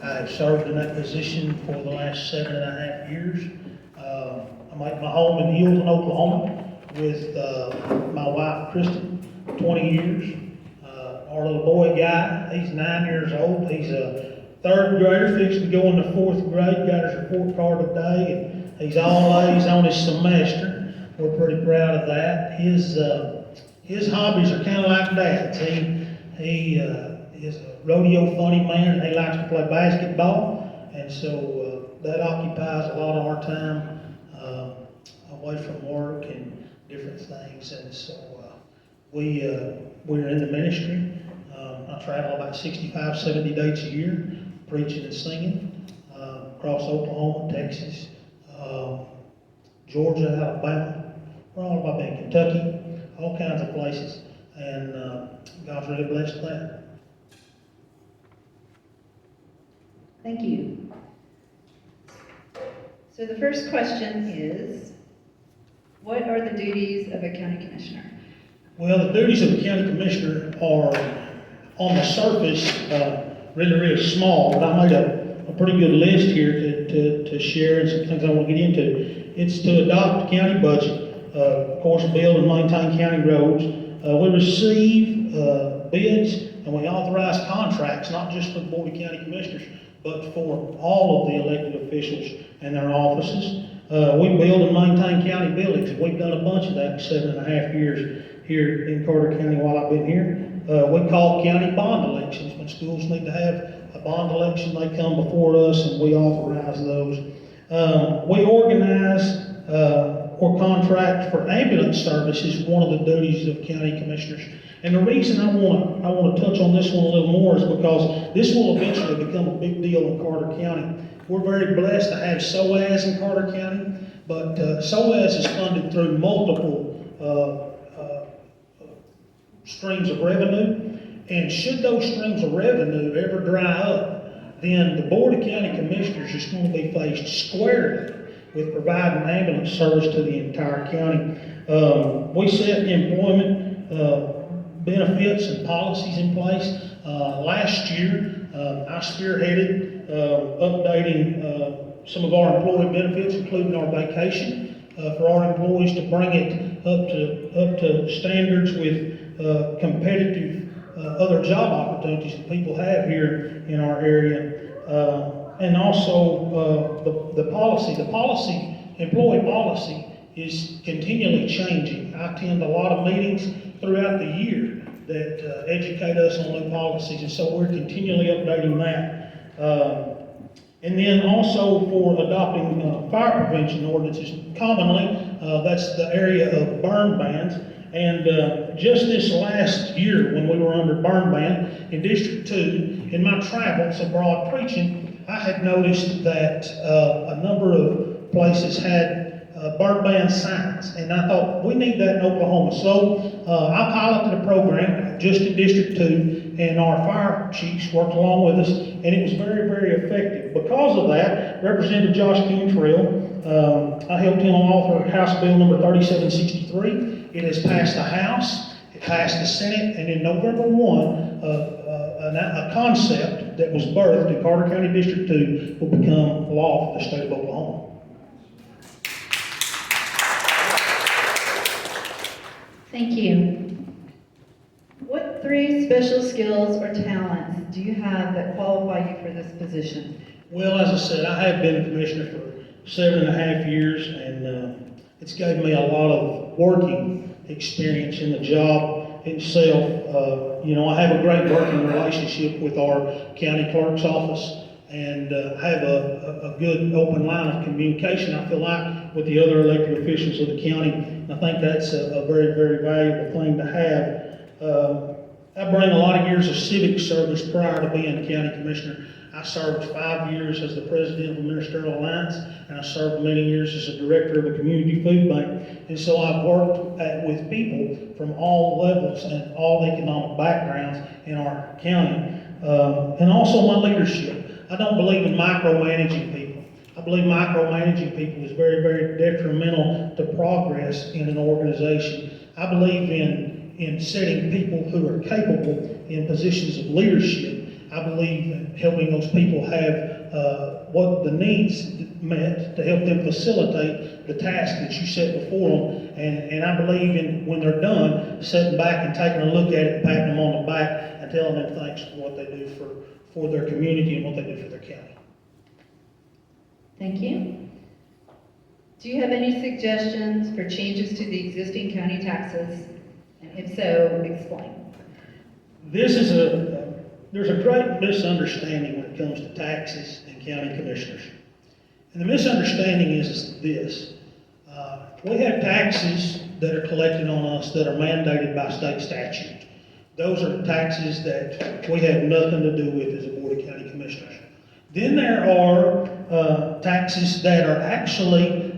I have served in that position for the last 7.5 years. I make my home in Hilton, Oklahoma with my wife, Kristen, 20 years. Our little boy, Guy, he's 9 years old. He's a third grader, fixing to go into fourth grade, got his report card today, and he's all A's on his semester. We're pretty proud of that. His hobbies are kind of like Dad's. He is a rodeo funny man, and he likes to play basketball, and so that occupies a lot of our time away from work and different things. And so we're in the ministry. I travel about 65, 70 dates a year, preaching and singing across Oklahoma, Texas, Georgia, Alabama. We're all about in Kentucky, all kinds of places, and God's really blessed that. Thank you. So the first question is, what are the duties of a county commissioner? Well, the duties of a county commissioner are, on the surface, really small, but I made a pretty good list here to share and some things I want to get into. It's to adopt the county budget, of course, build and maintain county roads. We receive bids and we authorize contracts, not just for the Board of County Commissioners, but for all of the elected officials and their offices. We build and maintain county buildings. We've done a bunch of that in 7.5 years here in Carter County while I've been here. We call county bond elections. When schools need to have a bond election, they come before us and we authorize those. We organize or contract for ambulance services, one of the duties of county commissioners. And the reason I want to touch on this one a little more is because this will eventually become a big deal in Carter County. We're very blessed to have SOAS in Carter County, but SOAS is funded through multiple streams of revenue. And should those streams of revenue ever dry up, then the Board of County Commissioners is going to be faced squarely with providing ambulance service to the entire county. We set employment benefits and policies in place. Last year, I spearheaded updating some of our employee benefits, including our vacation, for our employees to bring it up to standards with competitive other job opportunities that people have here in our area. And also the employee policy is continually changing. I attend a lot of meetings throughout the year that educate us on new policies, and so we're continually updating that. And then also for adopting fire prevention ordinances. Commonly, that's the area of burn bans. And just this last year, when we were under burn ban in District 2, in my travels abroad preaching, I had noticed that a number of places had burn ban signs, and I thought, we need that in Oklahoma. So I piloted a program just in District 2, and our fire chiefs worked along with us, and it was very, very effective. Because of that, Representative Josh Cantrell, I helped him author House Bill number 3763. It has passed the House, it passed the Senate, and in November 1, a concept that was birthed in Carter County District 2 will become law for the state of Oklahoma. Thank you. What 3 special skills or talents do you have that qualify you for this position? Well, as I said, I have been a commissioner for 7.5 years, and it's given me a lot of working experience in the job itself. I have a great working relationship with our county clerk's office, and have a good open line of communication, I feel like, with the other elected officials of the county. And I think that's a very, very valuable thing to have. I bring a lot of years of civic service prior to being a county commissioner. I served 5 years as the president of the Ministerial Alliance, and I served many years as a director of a community food bank. And so I've worked with people from all levels and all economic backgrounds in our county. And also my leadership. I don't believe in micromanaging people. I believe micromanaging people is very, very detrimental to progress in an organization. I believe in setting people who are capable in positions of leadership I believe that helping those people have what the needs met to help them facilitate the task that you set before them. And I believe in, when they're done, sitting back and taking a look at it, patting them on the back and telling them thanks for what they do for their community and what they do for their county. Thank you. Do you have any suggestions for changes to the existing county taxes? And if so, explain. There's a great misunderstanding when it comes to taxes and county commissioners. And the misunderstanding is this. We have taxes that are collected on us that are mandated by state statute. Those are taxes that we have nothing to do with as a Board of County Commissioners. Then there are taxes that are actually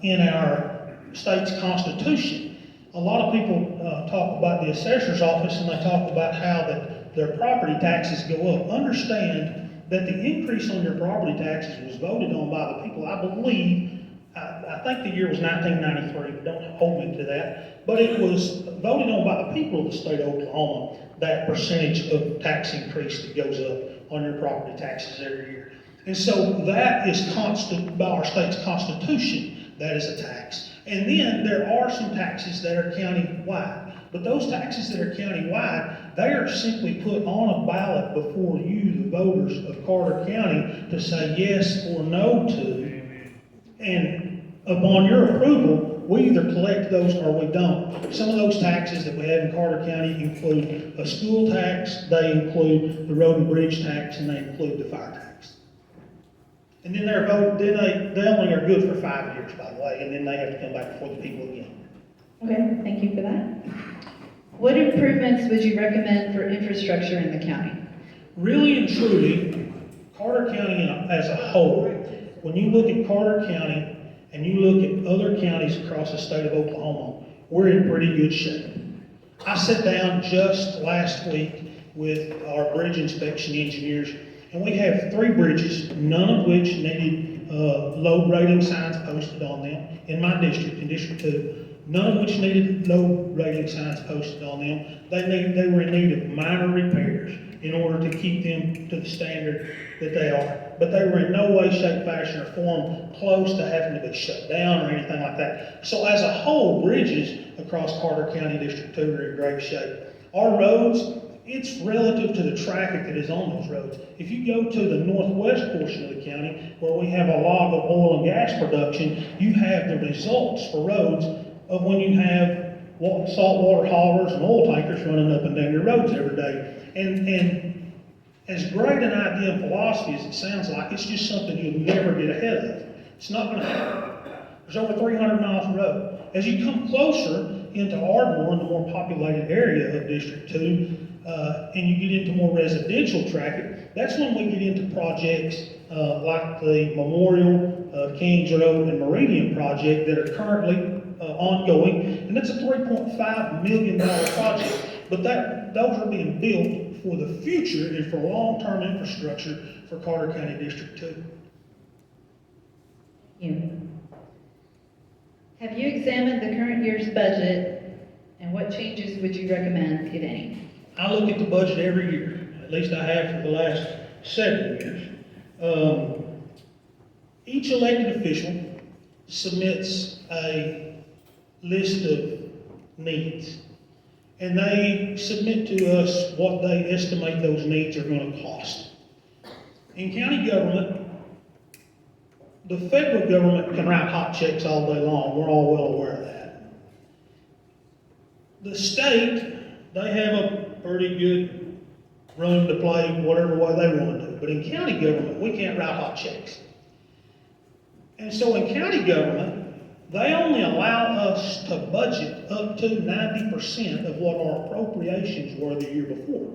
in our state's constitution. A lot of people talk about the assessor's office and they talk about how that their property taxes go up. Understand that the increase on your property taxes was voted on by the people, I believe, I think the year was 1993, but don't hold me to that. But it was voted on by the people of the state of Oklahoma, that percentage of tax increase that goes up on your property taxes every year. And so that is constant by our state's constitution, that is a tax. And then there are some taxes that are county-wide. But those taxes that are county-wide, they are simply put on a ballot before you, the voters of Carter County, to say yes or no to. And upon your approval, we either collect those or we don't. Some of those taxes that we have in Carter County include a school tax, they include the road and bridge tax, and they include the fire tax. And then they only are good for 5 years, by the way, and then they have to come back before the people again. Okay, thank you for that. What improvements would you recommend for infrastructure in the county? Really and truly, Carter County as a whole, when you look at Carter County and you look at other counties across the state of Oklahoma, we're in pretty good shape. I sat down just last week with our bridge inspection engineers, and we have 3 bridges, none of which needed load rating signs posted on them in my district, in District 2. None of which needed load rating signs posted on them. They were in need of minor repairs in order to keep them to the standard that they are. But they were in no way, shape, fashion, or form close to having to be shut down or anything like that. So as a whole, bridges across Carter County District 2 are in great shape. Our roads, it's relative to the traffic that is on those roads. If you go to the northwest portion of the county, where we have a lot of oil and gas production, you have the results for roads of when you have saltwater haulers and oil tankers running up and down your roads every day. And as great an idea and philosophy as it sounds like, it's just something you'll never get ahead of. It's not going to happen. There's over 300 miles of road. As you come closer into Ardmore, the more populated area of District 2, and you get into more residential traffic, that's when we get into projects like the Memorial, Kings Road, and Meridian project that are currently ongoing, and it's a $3.5 million project, but those are being built for the future and for long-term infrastructure for Carter County District 2. Have you examined the current year's budget, and what changes would you recommend, if any? I look at the budget every year, at least I have for the last 7 years. Each elected official submits a list of needs, and they submit to us what they estimate those needs are going to cost. In county government, the federal government can write hot checks all day long. We're all well aware of that. The state, they have a pretty good room to play whatever way they want to do. But in county government, we can't write hot checks. And so in county government, they only allow us to budget up to 90% of what our appropriations were the year before.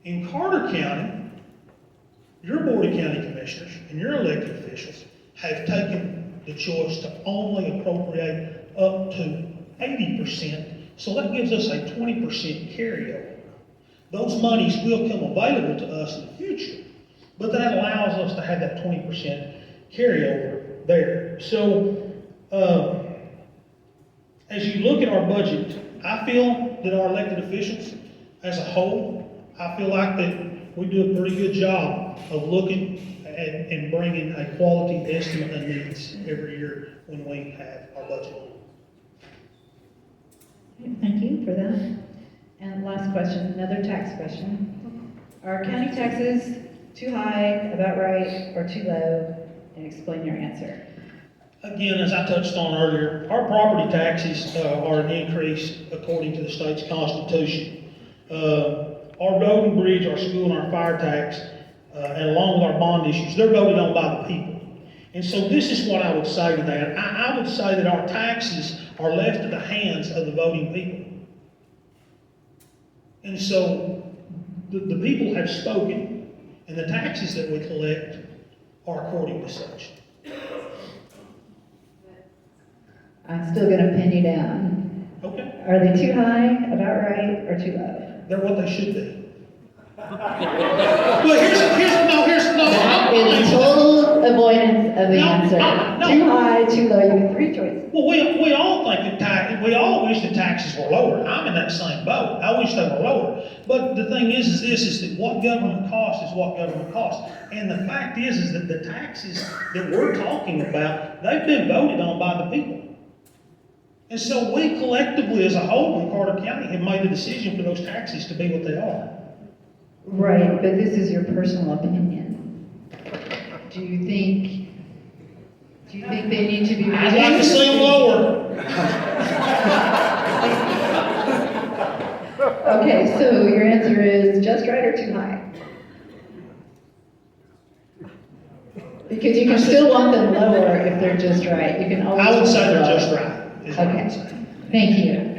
In Carter County, your Board of County Commissioners and your elected officials have taken the choice to only appropriate up to 80%, so that gives us a 20% carryover. Those monies will come available to us in the future, but that allows us to have that 20% carryover there. So, as you look at our budget, I feel that our elected officials as a whole, I feel like that we do a pretty good job of looking and bringing a quality estimate of needs every year when we have our budget. Thank you for that. And last question, another tax question. Are county taxes too high, about right, or too low? And explain your answer. Again, as I touched on earlier, our property taxes are an increase according to the state's constitution. Our road and bridge, our school, and our fire tax, and along with our bond issues, they're voted on by the people. And so this is what I would say to that. I would say that our taxes are left in the hands of the voting people. And so the people have spoken, and the taxes that we collect are according to such. I'm still gonna pin you down. Okay? Are they too high, about right, or too low? They're what they should be. Well, That is total avoidance of the answer. No. Too high, too low, you have three choices. Well, we all think that we all wish the taxes were lower. I'm in that same boat. I wish they were lower. But the thing is that what government costs is what government costs. And the fact is that the taxes that we're talking about, they've been voted on by the people. And so we collectively as a whole in Carter County have made the decision for those taxes to be what they are. Right, but this is your personal opinion. Do you think they need to be I'd like to see them lower. Okay, so your answer is just right or too high? Because you can still want them lower if they're just right. You can always. I would want say them they're lower. just right. Is what I would say. Okay, thank you.